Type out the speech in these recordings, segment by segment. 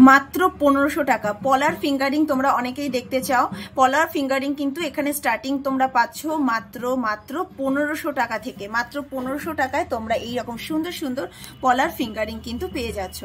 মাত্র 1500 টাকা। পলার ফিঙ্গারিং তোমরা অনেকেই দেখতে চাও, পলার ফিঙ্গারিং কিন্তু এখানে স্টার্টিং তোমরা পাচ্ছ মাত্র 1500 টাকা থেকে। মাত্র 1500 টাকায় তোমরা এইরকম সুন্দর সুন্দর পলার ফিঙ্গারিং কিন্তু পেয়ে যাচ্ছ।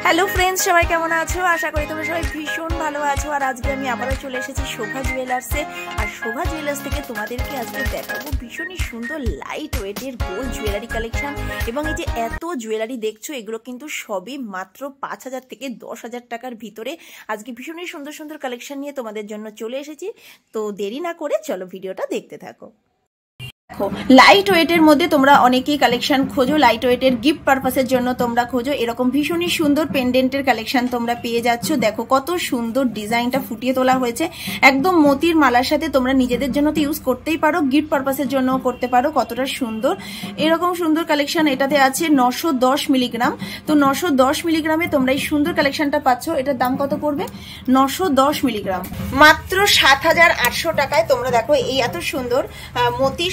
হ্যালো ফ্রেন্ডস, সবাই কেমন আছো? আশা করি তোমরা সবাই ভীষণ ভালো আছো। আর আজকে আমি আবারও চলে এসেছি শোভা জুয়েলার্সে। আর শোভা জুয়েলার্স থেকে তোমাদেরকে আজকে দেখাবো ভীষণই সুন্দর লাইট ওয়েটের গোল্ড জুয়েলারি কালেকশন। এবং এই যে এত জুয়েলারি দেখছো, এগুলো কিন্তু সবই মাত্র 5000 থেকে 10,000 টাকার ভিতরে। আজকে ভীষণই সুন্দর সুন্দর কালেকশন নিয়ে তোমাদের জন্য চলে এসেছি। তো দেরি না করে চলো ভিডিওটা দেখতে থাকো। লাইট ওয়েটের মধ্যে তোমরা অনেকেই কালেকশন খোঁজো, লাইট ওয়েটের গিফট পারপাসের জন্য তোমরা খোঁজো। এরকম ভীষণই সুন্দর পেন্ডেন্টের কালেকশন তোমরা পেয়ে যাচ্ছ। দেখো কত সুন্দর ডিজাইনটা ফুটিয়ে তোলা হয়েছে। একদম মতির মালার সাথে তোমরা নিজেদের জন্য তো ইউজ করতেই পারো, গিফট পারপাসের জন্য করতে পারো। কতটা সুন্দর এরকম সুন্দর কালেকশন। এটাতে আছে 910 মিলিগ্রাম। তো 910 মিলিগ্রামে তোমরা এই সুন্দর কালেকশনটা পাচ্ছ। এটার দাম কত পড়বে? 910 মিলিগ্রাম মাত্র 7800 টাকায়। তোমরা দেখো এই এত সুন্দর মতি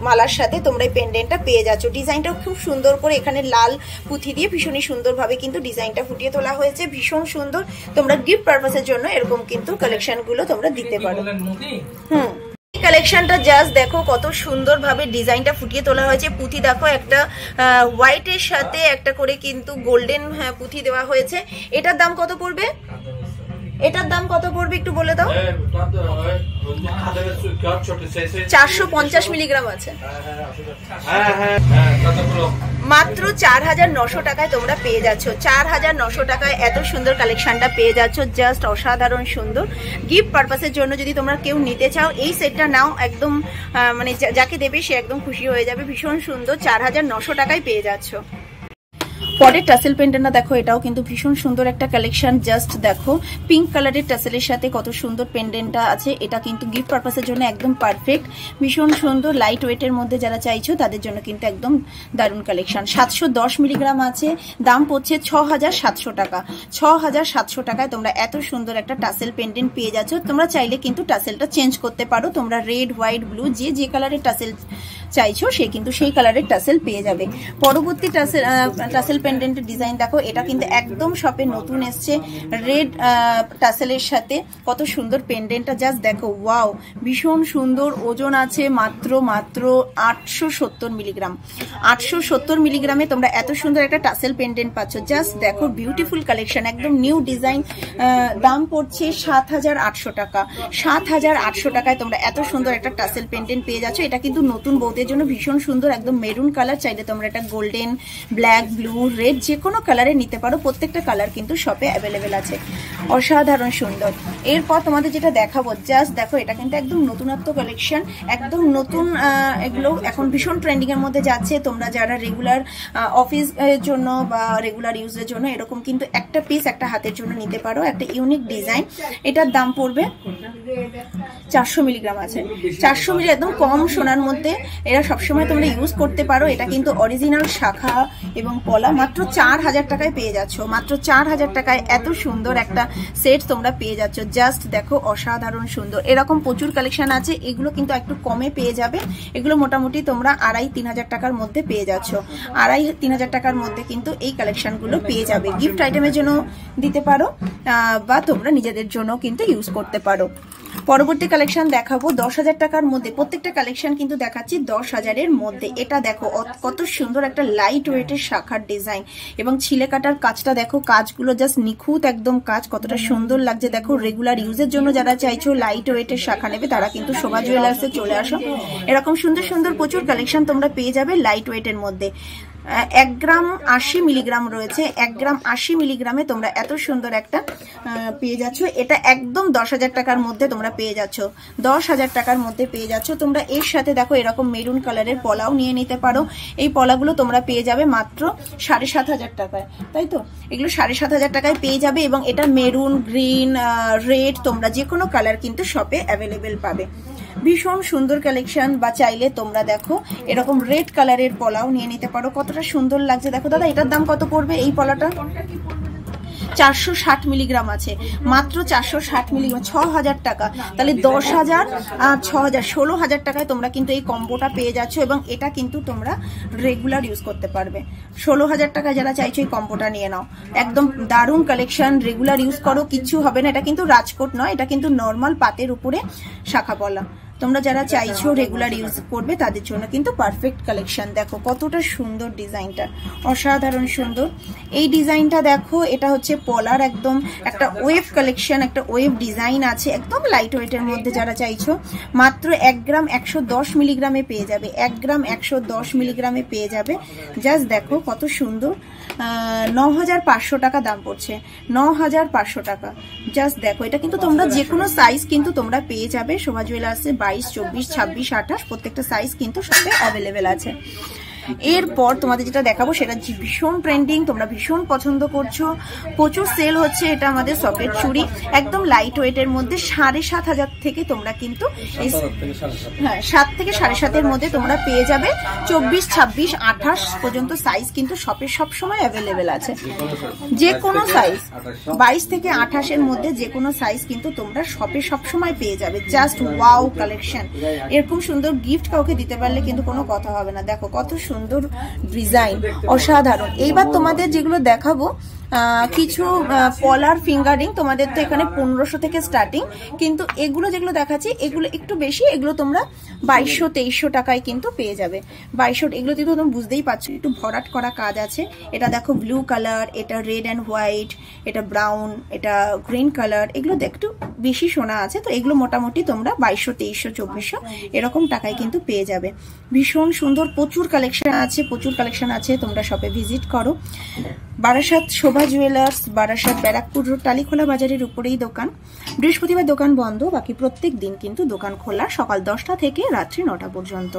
মালার সাথে তোমরা এই পেন্ডেন্টটা পেয়ে যাচ্ছ। ডিজাইনটাও খুব সুন্দর করে এখানে লাল পুঁথি দিয়ে ভীষণই সুন্দরভাবে কিন্তু ডিজাইনটা ফুটিয়ে তোলা হয়েছে। ভীষণ সুন্দর। তোমরা গিফট পারপাসের জন্য এরকম কিন্তু কালেকশন গুলো তোমরা দিতে পারো। এই কালেকশনটা জাস্ট দেখো কত সুন্দরভাবে ডিজাইনটা ফুটিয়ে তোলা হয়েছে। পুঁথি দেখো একটা হোয়াইটের সাথে একটা করে কিন্তু গোল্ডেন পুঁথি দেওয়া হয়েছে। এটার দাম কত পড়বে? এটার দাম কত পড়বে একটু বলে দাও। 450 মিলিগ্রাম আছে। মাত্র 4900 টাকায় তোমরা পেয়ে যাচ্ছ। 4900 টাকায় এত সুন্দর কালেকশনটা পেয়ে যাচ্ছ। জাস্ট অসাধারণ সুন্দর। গিফট পারপাসের জন্য যদি তোমরা কেউ নিতে চাও এই সেটটা নাও, একদম মানে যাকে দেবে সে একদম খুশি হয়ে যাবে। ভীষণ সুন্দর। 4900 টাকায় পেয়ে যাচ্ছ। পরের টাসেল পেন্ডেন্টটা দেখো, এটাও কিন্তু ভীষণ সুন্দর একটা কালেকশন। জাস্ট দেখো পিঙ্ক কালারের টাসেলের সাথে কত সুন্দর পেন্ডেন্টটা আছে। এটা কিন্তু গিফট পারপাসের জন্য একদম পারফেক্ট। ভীষণ সুন্দর লাইট ওয়েটের মধ্যে যারা চাইছো তাদের জন্য কিন্তু একদম দারুণ কালেকশন। 710 মিলিগ্রাম আছে। দাম পড়ছে 6700 টাকা। 6700 টাকায় তোমরা এত সুন্দর একটা টাসেল পেন্ডেন্ট পেয়ে যাচ্ছ। তোমরা চাইলে কিন্তু টাসেলটা চেঞ্জ করতে পারো। তোমরা রেড, হোয়াইট, ব্লু যে কালারের টাসেল চাইছো সে কিন্তু সেই কালারের টাসেল পেয়ে যাবে। পরবর্তী টাসেল পেন্ডেন্টের ডিজাইন দেখো, এটা কিন্তু একদম শপে নতুন এসছে রেড টাসেলের সাথে। কত সুন্দর পেন্ডেন্টটা জাস্ট দেখো, ওয়াও ভীষণ সুন্দর। ওজন আছে মাত্র 870 মিলিগ্রাম। 870 মিলিগ্রামে তোমরা এত সুন্দর একটা টাসেল পেন্ডেন্ট পাচ্ছ। জাস্ট দেখো বিউটিফুল কালেকশন, একদম নিউ ডিজাইন। দাম পড়ছে 7800 টাকা। 7800 টাকায় তোমরা এত সুন্দর একটা টাসেল পেন্ডেন্ট পেয়ে যাচ্ছ। এটা কিন্তু নতুন বউদের জন্য ভীষণ সুন্দর, একদম মেরুন কালার। চাইলে তোমরা এটা গোল্ডেন, ব্ল্যাক, ব্লু, রেড যে কোনো কালারে নিতে পারো। প্রত্যেকটা কালার কিন্তু শপে অ্যাভেলেবেল আছে। অসাধারণ সুন্দর। এরপর তোমাদের যেটা দেখাবো, জাস্ট দেখো এটা কিন্তু একদম নতুনত্ব কালেকশন, একদম নতুন। এগুলো এখন ভীষণ ট্রেন্ডিং এর মধ্যে যাচ্ছে। তোমরা যারা রেগুলার অফিস এর জন্য বা রেগুলার ইউজের জন্য এরকম কিন্তু একটা পিস একটা হাতের জন্য নিতে পারো। একটা ইউনিক ডিজাইন। এটার দাম পড়বে 400 মিলিগ্রাম আছে। 400 মিলি একদম কম সোনার মধ্যে। এরা সবসময় তোমরা ইউজ করতে পারো। এটা কিন্তু অরিজিনাল শাখা এবং পলা। মাত্র 4000 টাকায় পেয়ে যাচ্ছ। মাত্র 4000 টাকায় এত সুন্দর একটা সেট তোমরা পেয়ে যাচ্ছ। জাস্ট দেখো অসাধারণ সুন্দর। এরকম প্রচুর কালেকশন আছে। এগুলো কিন্তু একটু কমে পেয়ে যাবে। এগুলো মোটামুটি তোমরা 2500-3000 টাকার মধ্যে পেয়ে যাচ্ছ। 2500-3000 টাকার মধ্যে কিন্তু এই কালেকশনগুলো পেয়ে যাবে। গিফট আইটেমের জন্য দিতে পারো বা তোমরা নিজেদের জন্য কিন্তু ইউজ করতে পারো। পরবর্তী কালেকশন দেখাবো 10,000 টাকার মধ্যে। প্রত্যেকটা কালেকশন কিন্তু দেখাচ্ছি 10,000-এর মধ্যে। এটা দেখো কত সুন্দর একটা লাইট ওয়েটের শাখার ডিজাইন এবং ছিলে কাটার কাজটা দেখো। কাজগুলো জাস্ট নিখুঁত একদম কাজ। কতটা সুন্দর লাগছে দেখো। রেগুলার ইউজের জন্য যারা চাইছো লাইট ওয়েটের শাখা নেবে তারা কিন্তু শোভা জুয়েলার্সে চলে আসো। এরকম সুন্দর সুন্দর প্রচুর কালেকশন তোমরা পেয়ে যাবে লাইট ওয়েটের মধ্যে। 1 গ্রাম 80 মিলিগ্রাম রয়েছে। 1 গ্রাম 80 মিলিগ্রামে তোমরা এত সুন্দর একটা পেয়ে যাচ্ছ। এটা একদম 10,000 টাকার মধ্যে তোমরা পেয়ে যাচ্ছ। 10,000 টাকার মধ্যে পেয়ে যাচ্ছ। তোমরা এর সাথে দেখো এরকম মেরুন কালারের পলাও নিয়ে নিতে পারো। এই পলাগুলো তোমরা পেয়ে যাবে মাত্র 7500 টাকায়, তাই তো? এগুলো 7500 টাকায় পেয়ে যাবে। এবং এটা মেরুন, গ্রিন, রেড তোমরা যে কোনো কালার কিন্তু শপে অ্যাভেলেবেল পাবে। ভীষণ সুন্দর কালেকশন। বা চাইলে তোমরা দেখো এরকম রেড কালারের পলাও নিয়ে নিতে পারো। কতটা সুন্দর লাগছে দেখো। দাদা এটার দাম কত পড়বে? এই পলাটা 460 মিলিগ্রাম আছে, মাত্র 460 মিলিগ্রাম, 6000 টাকা। তাহলে 10,000 আর 6000, 16,000 টাকায় তোমরা কিন্তু এই কম্বোটা পেয়ে যাচ্ছ এবং এটা কিন্তু তোমরা রেগুলার ইউজ করতে পারবে। 16,000 টাকা যারা চাইছো এই কম্বোটা নিয়ে নাও, একদম দারুণ কালেকশন, রেগুলার ইউজ করো, কিচ্ছু হবে না। এটা কিন্তু রাজকোট নয়, এটা কিন্তু নর্মাল পাতের উপরে শাখা পলা। তোমরা যারা চাইছো রেগুলার ইউজ করবে তাদের জন্য কিন্তু পারফেক্ট কালেকশন। দেখো কতটা সুন্দর ডিজাইনটা, অসাধারণ সুন্দর এই ডিজাইনটা। দেখো এটা হচ্ছে পলার একদম একটা ওয়েভ কালেকশন, একটা ওয়েভ ডিজাইন আছে, একদম লাইট ওয়েটের মধ্যে যারা চাইছো মাত্র 1 গ্রাম 110 মিলিগ্রামে পেয়ে যাবে, 1 গ্রাম 110 মিলিগ্রামে পেয়ে যাবে। জাস্ট দেখো কত সুন্দর, 9,500 টাকা দাম পড়ছে, 9,500 টাকা। জাস্ট দেখো এটা কিন্তু তোমরা যে কোনো সাইজ কিন্তু তোমরা পেয়ে যাবে শোভা জুয়েলার্সে, 22, 24, 26, 28 প্রত্যেকটা সাইজ কিন্তু সবে অ্যাভেলেবেল আছে। এরপর তোমাদের যেটা দেখাবো সেটা ভীষণ ট্রেন্ডিং, তোমরা ভীষণ পছন্দ করছো, প্রচুর সেল হচ্ছে। এটা আমাদের সকেট চুড়ি, একদম লাইট ওয়েটের মধ্যে 7,500 থেকে তোমরা কিন্তু 7 থেকে 7,500 মধ্যে তোমরা পেয়ে যাবে। 24, 26, 28 পর্যন্ত সাইজ কিন্তু শপে সবসময় অ্যাভেলেবেল আছে, যে কোনো সাইজ 22 থেকে 28 মধ্যে যে কোনো সাইজ কিন্তু তোমরা শপে সবসময় পেয়ে যাবে। জাস্ট ওয়াও কালেকশন, এরকম সুন্দর গিফট কাউকে দিতে পারলে কিন্তু কোনো কথা হবে না। দেখো কত সুন্দর ডিজাইন, অসাধারণ। এইবার তোমাদের যেগুলো দেখাবো কিছু পলার ফিঙ্গারিং, তোমাদের তো এখানে 1500 থেকে স্টার্টিং, কিন্তু এগুলো যেগুলো দেখাচ্ছি এগুলো একটু বেশি, এগুলো তোমরা 2200-2300 টাকায় কিন্তু পেয়ে যাবে। 2200, এগুলো তো তোমরা বুঝতেই পারছো একটু ভরাট করা কাজ আছে। এটা দেখো ব্লু কালার, এটা রেড অ্যান্ড হোয়াইট, এটা ব্রাউন, এটা গ্রিন কালার, এগুলো একটু বেশি সোনা আছে। তো এগুলো মোটামুটি তোমরা 2200, 2300, 2400 এরকম টাকায় কিন্তু পেয়ে যাবে। ভীষণ সুন্দর, প্রচুর কালেকশন আছে, প্রচুর কালেকশন আছে। তোমরা শপে ভিজিট করো। বারাসাত শোভা জুয়েলার্স, বারাসাত ব্যারাকপুর রোড, টালিখোলা বাজারের উপরেই দোকান। বৃহস্পতিবার দোকান বন্ধ, বাকি প্রত্যেক দিন কিন্তু দোকান খোলা, সকাল 10টা থেকে রাত্রি 9টা পর্যন্ত।